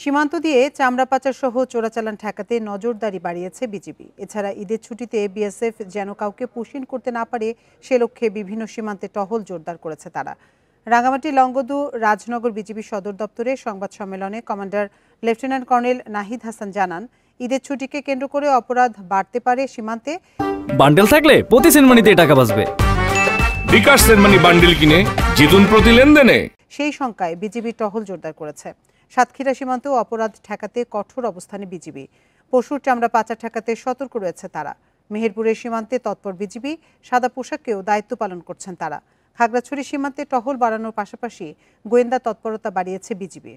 সীমান্ত দিয়ে চামড়া পাচার সহ চোরাচালান ঠেকাতে নজরদারি বাড়িয়েছে বিজিবি। এছাড়া ঈদের ছুটিতে বিএসএফ যেন কাউকে পুশিন করতে না পারে সে লক্ষ্যে বিভিন্ন সীমান্তে টহল জোরদার করেছে তারা। রাঙামাটি লংগদু রাজনগর বিজিবি সদর দপ্তরে সংবাদ সম্মেলনে commander lieutenant colonel Nahid Hasan জানান, ঈদের ছুটিকে কেন্দ্র করে অপরাধ বাড়তে পারে সীমান্তে। বান্ডেল থাকলে প্রতি সেনমানিতে টাকা বাঁচবে। বিকাশ সেনমানি বান্ডেল কিনে জিতুন প্রতি লেনদেনে। সেই শঙ্কায় বিজিবি টহল জোরদার করেছে। সাতক্ষীরা সীমান্তেও অপরাধ ঠেকাতে কঠোর অবস্থানে বিজিবি। পশুর চামড়া পাচার ঠেকাতে সতর্ক রয়েছে তারা। মেহেরপুরের সীমান্তে তৎপর বিজিবি, সাদা পোশাকেও দায়িত্ব পালন করছেন তারা। খাগড়াছড়ি সীমান্তে টহল বাড়ানোর পাশাপাশি গোয়েন্দা তৎপরতা বাড়িয়েছে বিজিবি।